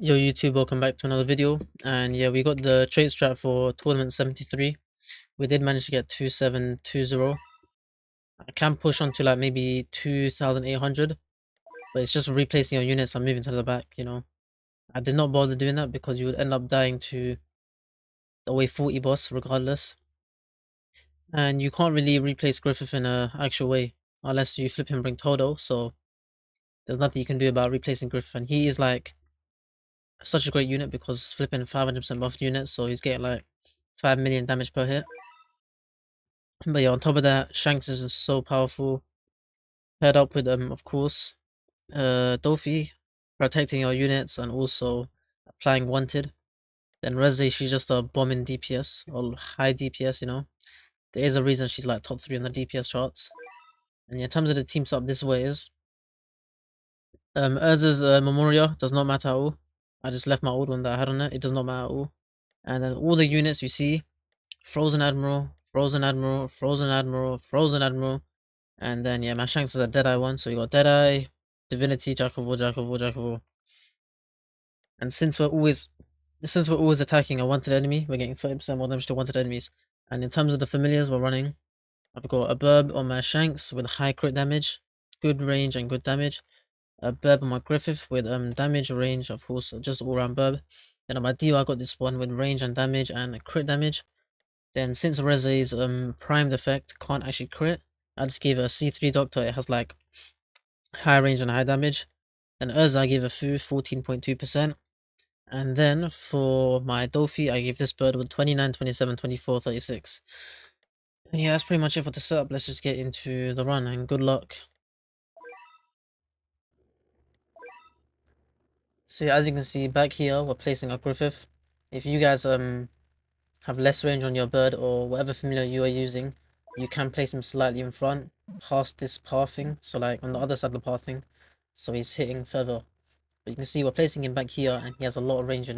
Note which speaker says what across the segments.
Speaker 1: Yo YouTube, welcome back to another video. And yeah, we got the trait strat for tournament 73. We did manage to get 2720. I can push on to like maybe 2800, but it's just replacing your units and moving to the back. I did not bother doing that because you would end up dying to the way 40 boss regardless. And you can't really replace Griffith in a actual way unless you flip him bring Todo, so there's nothing you can do about replacing Griffith. And he is like such a great unit because flipping 500% buff units, so he's getting like 5 million damage per hit. But yeah, on top of that, Shanks is just so powerful. Paired up with of course, Dofi, protecting your units and also applying wanted. Then Reze, she's just a bomb in DPS or high DPS. There is a reason she's like top 3 on the DPS charts. And yeah, in terms of the team setup, this way is Urza's Memoria does not matter at all. I just left my old one that I had on it. It does not matter at all. And then all the units you see, Frozen Admiral, Frozen Admiral, Frozen Admiral, Frozen Admiral. And then yeah, my Shanks is a Deadeye one, so you got Deadeye, Divinity, Jack of all, Jack of all, Jack of all. And since we're always attacking a wanted enemy, we're getting 30% more damage to wanted enemies. And in terms of the familiars we're running, I've got a Burb on my Shanks with high crit damage, good range and good damage. A Burb on my Griffith with damage, range, of course, just all round Burb. Then on my Dio I got this one with range and damage and crit damage. Then since Reze's primed effect can't actually crit, I just gave it a C3 Doctor. It has like high range and high damage. Then Urza I gave a Fu 14.2%. And then for my Dofi I gave this bird with 29, 27, 24, 36. And yeah, that's pretty much it for the setup. Let's just get into the run and good luck. So yeah, as you can see back here we're placing our Griffith. If you guys have less range on your bird or whatever familiar you are using, you can place him slightly in front past this pathing, so like on the other side of the pathing, so he's hitting further. But you can see we're placing him back here and he has a lot of range.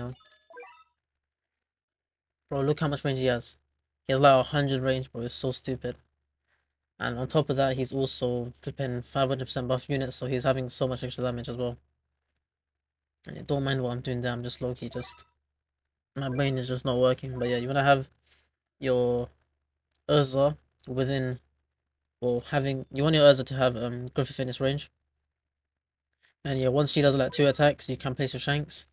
Speaker 1: Bro, look how much range he has. He has like 100 range, bro. It's so stupid. And on top of that, he's also flipping 500% buff units, so he's having so much extra damage as well. And yeah, don't mind what I'm doing there, I'm just low-key just... My brain is just not working. But yeah, you want to have your Urza within... Well, you want your Urza to have Griffith in its range. And yeah, once she does like 2 attacks, you can place your Shanks.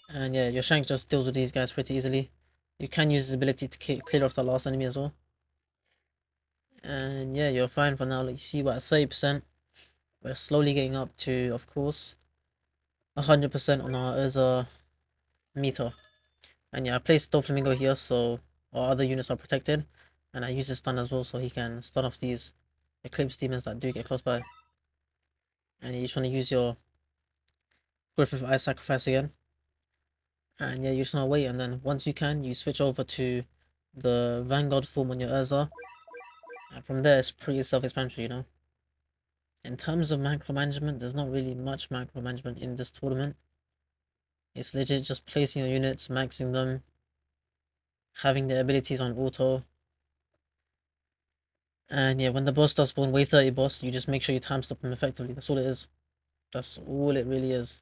Speaker 1: And yeah, your Shanks just deals with these guys pretty easily. You can use his ability to clear off the last enemy as well. And yeah, you're fine for now. Like you see, we're at 30%. We're slowly getting up to, of course, 100% on our Urza meter. And yeah, I placed Doflamingo here so our other units are protected. And I use his stun as well so he can stun off these Eclipse demons that do get close by. And you just want to use your Griffith Ice Sacrifice again. And yeah, you just want to wait, and then once you can, you switch over to the Vanguard form on your Urza. And from there, it's pretty self-explanatory. In terms of micromanagement, there's not really much micromanagement in this tournament. It's legit just placing your units, maxing them, having their abilities on auto. And yeah, when the boss does spawn wave 30 boss, you just make sure you time stop him effectively. That's all it is. That's all it really is.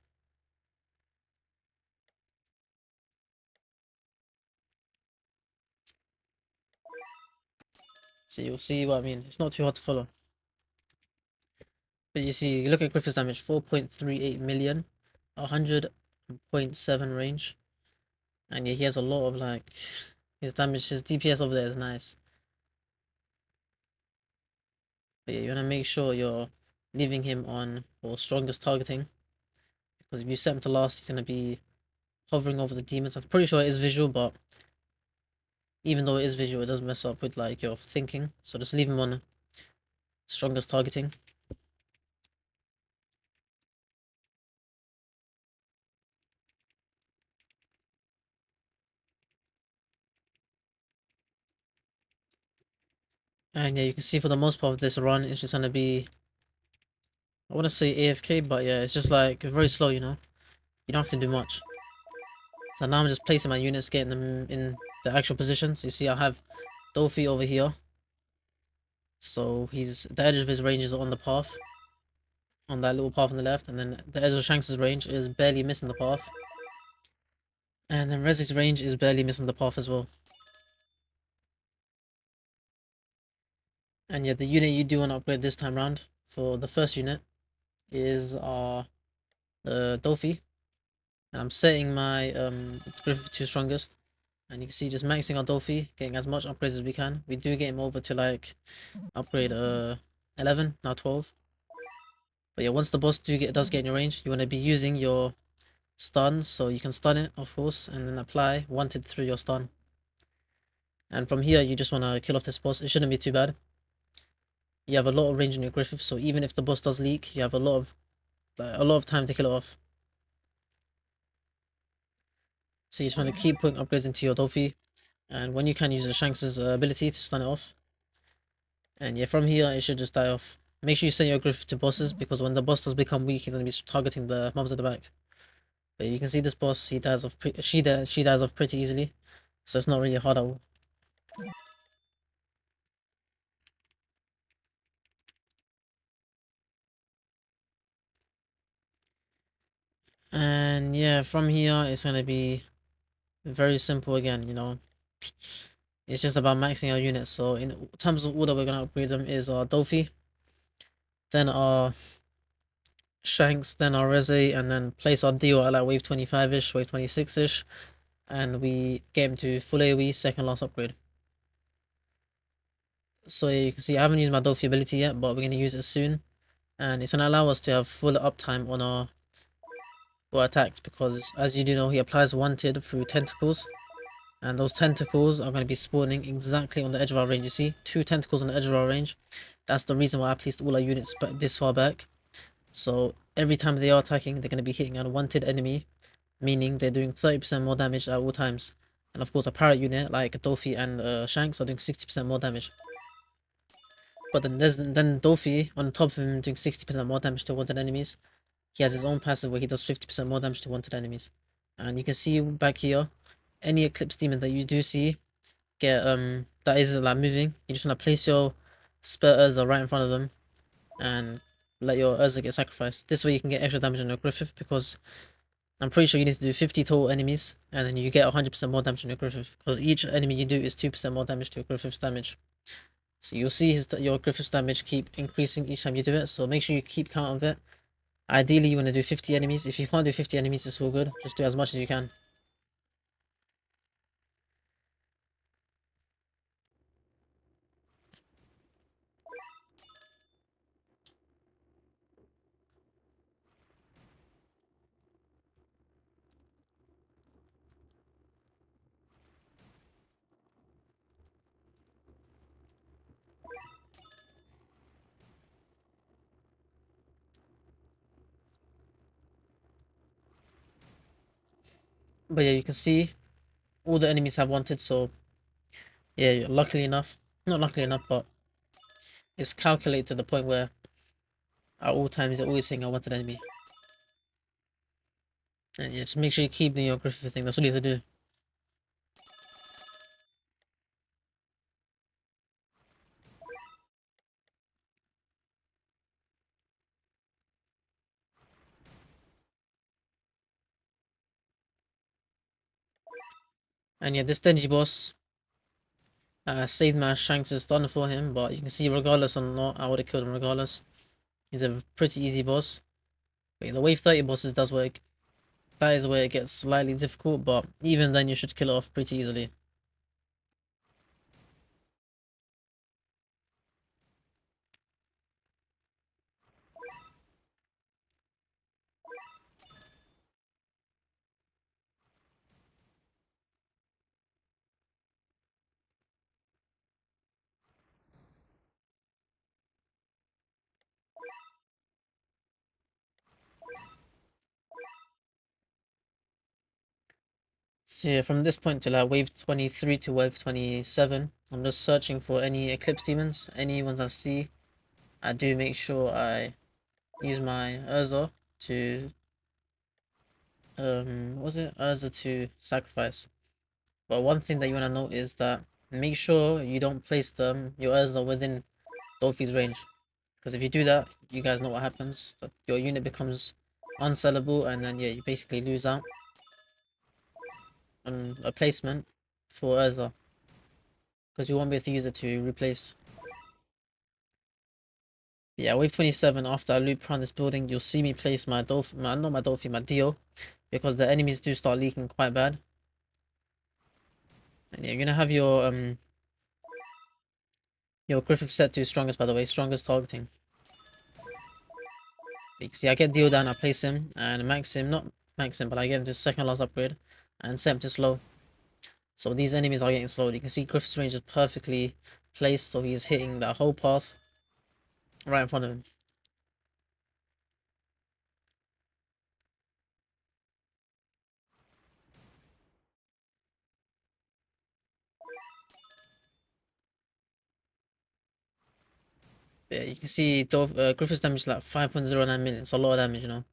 Speaker 1: So you'll see what I mean. It's not too hard to follow. But you see, you look at Griffith's damage, 4.38 million, 100.7 range. And yeah, he has a lot of like, his damage, his DPS over there is nice. But yeah, you want to make sure you're leaving him on for strongest targeting. Because if you set him to last, he's going to be hovering over the demons. I'm pretty sure it is visual, but even though it is visual, it does mess up with like your thinking. So just leave him on strongest targeting. And yeah, you can see for the most part of this run, it's just going to be, I want to say AFK, but yeah, it's just like very slow. You don't have to do much. So now I'm just placing my units, getting them in the actual positions. You see I have Dofi over here. So the edge of his range is on the path. On that little path on the left. And then the edge of Shanks' range is barely missing the path. And then Rezi's range is barely missing the path as well. And yeah, the unit you do want to upgrade this time round for the first unit is our Dofi. And I'm setting my Griffith to strongest. And you can see just maxing our Dofi, getting as much upgrades as we can. We do get him over to like upgrade 11, now 12. But yeah, once the boss does get in your range, you want to be using your stuns, so you can stun it, of course, and then apply wanted through your stun. And from here, you just want to kill off this boss. It shouldn't be too bad. You have a lot of range in your Griffith, so even if the boss does leak, you have a lot of time to kill it off. So you just want to keep putting upgrades into your Dofi, and when you can use the Shanks' ability to stun it off. And yeah, from here it should just die off. Make sure you send your Griffith to bosses, because when the boss does become weak, he's gonna be targeting the mobs at the back. But you can see this boss, he dies off. She dies off pretty easily, so it's not really hard at all. And yeah, from here it's gonna be very simple again. It's just about maxing our units. So in terms of order we're gonna upgrade them is our Dofi, then our Shanks, then our Reze, and then place our Dio at like wave 25-ish, wave 26-ish, and we get him to full AoE second last upgrade. So you can see I haven't used my Dofi ability yet, but we're gonna use it soon, and it's gonna allow us to have full uptime on our attacks, because as you do know, he applies wanted through tentacles. And those tentacles are going to be spawning exactly on the edge of our range. You see, 2 tentacles on the edge of our range. That's the reason why I placed all our units this far back. So every time they are attacking, they're going to be hitting an unwanted enemy, meaning they're doing 30% more damage at all times. And of course, a parrot unit like Dofi and Shanks are doing 60% more damage. But then Dofi, on top of him doing 60% more damage to wanted enemies, he has his own passive where he does 50% more damage to wanted enemies. And you can see back here, any Eclipse demon that you do see get that is like moving, you just want to place your spare Urza right in front of them and let your Urza get sacrificed. This way you can get extra damage on your Griffith, because I'm pretty sure you need to do 50 total enemies and then you get 100% more damage on your Griffith, because each enemy you do is 2% more damage to your Griffith's damage. So you'll see your Griffith's damage keep increasing each time you do it, so make sure you keep count of it. Ideally you want to do 50 enemies. If you can't do 50 enemies, it's all good, just do as much as you can. But yeah, you can see all the enemies have wanted, so yeah, luckily enough, not luckily enough, but it's calculated to the point where at all times they're always saying I wanted enemy. And yeah, just make sure you keep doing your Griffith thing, that's all you have to do. And yeah, this Denji boss saved my Shanks' stun for him, but you can see regardless or not, I would have killed him regardless. He's a pretty easy boss. But yeah, the wave 30 bosses does work. That is where it gets slightly difficult, but even then you should kill it off pretty easily. So yeah, from this point to like wave 23 to wave 27, I'm just searching for any Eclipse demons. Any ones I see, I do make sure I use my Urza to what was it? Urza to sacrifice. But one thing that you want to note is that make sure you don't place your Urza within Dolphy's range. Because if you do that, you guys know what happens. Your unit becomes unsellable and then yeah, you basically lose out. a placement for Urza, because you won't be able to use it to replace. Yeah, wave 27, after I loop around this building, you'll see me place my Dolphin, not my Dolphin, my Dio, because the enemies do start leaking quite bad. And yeah, you're gonna have your Griffith set to strongest, by the way, strongest targeting. You can see I get Dio down, I place him, and max him, not max him, but I get him to second last upgrade, and set him to slow. So these enemies are getting slowed. You can see Griffith's range is perfectly placed, so he's hitting that whole path right in front of him. Yeah, you can see Griffith's damage is like 5.09 million. It's a lot of damage, you know.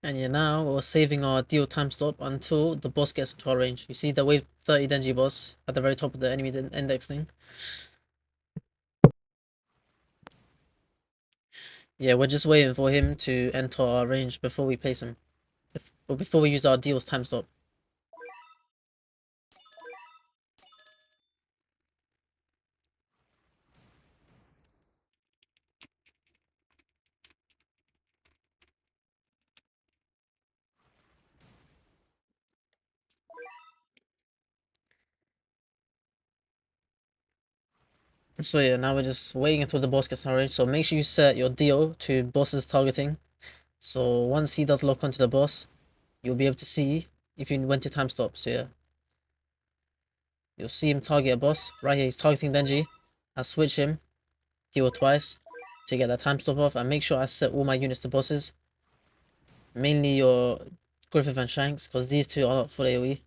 Speaker 1: And yeah, now we're saving our deal time stop until the boss gets into our range. You see the wave 30 Denji boss at the very top of the enemy index thing. Yeah, we're just waiting for him to enter our range before we place him. Before we use our deal's time stop. So yeah, now we're just waiting until the boss gets in our range. So make sure you set your deal to boss's targeting. So once he does lock onto the boss, you'll be able to see if you went to time stop. So yeah, you'll see him target a boss. Right here, he's targeting Denji. I switch him, deal twice to get that time stop off, and make sure I set all my units to bosses. Mainly your Griffith and Shanks, because these two are not full AoE.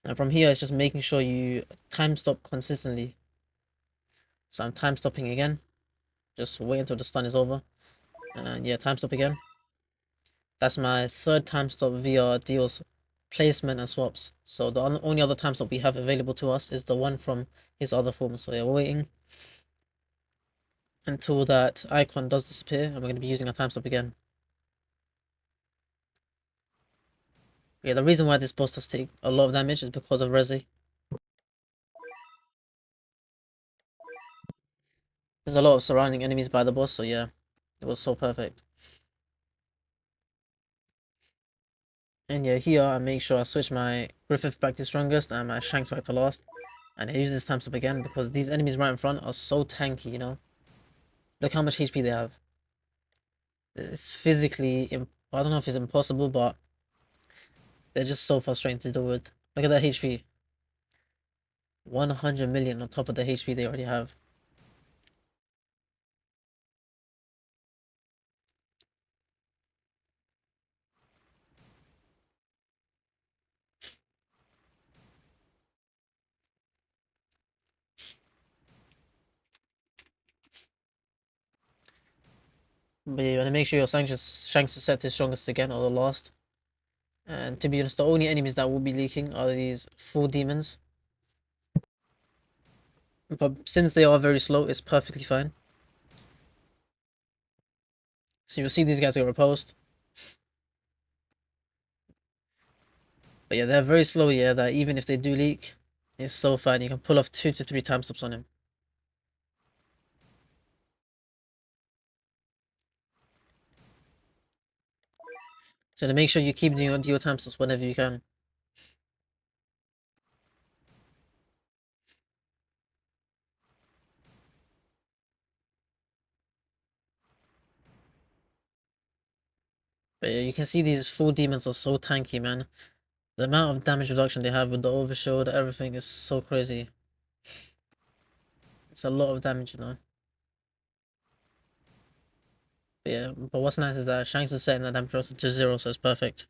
Speaker 1: And from here, it's just making sure you time stop consistently. So I'm time stopping again. Just wait until the stun is over. And yeah, time stop again. That's my third time stop via deals placement and swaps. So the only other time stop we have available to us is the one from his other form. So yeah, we're waiting until that icon does disappear, and we're going to be using our time stop again. Yeah, the reason why this boss does take a lot of damage is because of Resi. There's a lot of surrounding enemies by the boss, so yeah, it was so perfect. And yeah, here I make sure I switch my Griffith back to strongest and my Shanks back to last. And I use this time stop again because these enemies right in front are so tanky, you know. Look how much HP they have. It's physically, I don't know if it's impossible, but they're just so frustrating to deal with. Look at that HP. 100 million on top of the HP they already have. But yeah, you want to make sure your Shanks is set to strongest again or the last. And to be honest, the only enemies that will be leaking are these full demons. But since they are very slow, it's perfectly fine. So you'll see these guys get repulsed. But yeah, they're very slow, yeah, that even if they do leak, it's so fine. You can pull off 2 to 3 time stops on him. So to make sure you keep doing your time stops whenever you can. But yeah, you can see these full demons are so tanky, man. The amount of damage reduction they have with the overshield, everything is so crazy. It's a lot of damage, you know. But yeah, but what's nice is that Shanks is setting that damage reduction to 0, so it's perfect.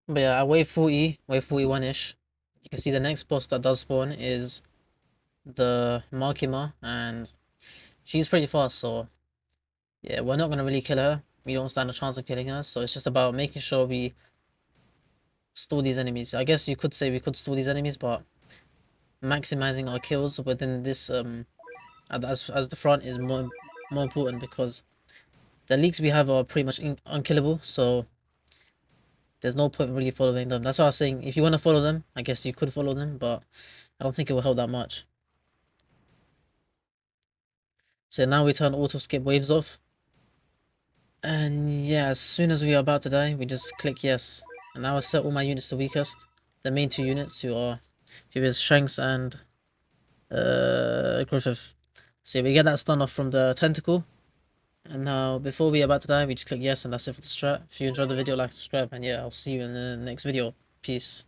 Speaker 1: But yeah, at wave 41-ish, you can see the next boss that does spawn is the Makima, and she's pretty fast, so Yeah, we're not gonna really kill her. We don't stand a chance of killing her, so it's just about making sure we stall these enemies. I guess you could say we could stall these enemies, but maximizing our kills within this as the front is more important because the leaks we have are pretty much unkillable. So there's no point really following them. That's why I was saying if you want to follow them, I guess you could follow them, but I don't think it will help that much. So now we turn auto skip waves off. And yeah, as soon as we are about to die, we just click yes. And now I set all my units to weakest. The main two units who is Shanks and Griffith. So we get that stun off from the tentacle. And now before we are about to die, we just click yes and that's it for the strat. If you enjoyed the video, like, subscribe, and yeah, I'll see you in the next video. Peace.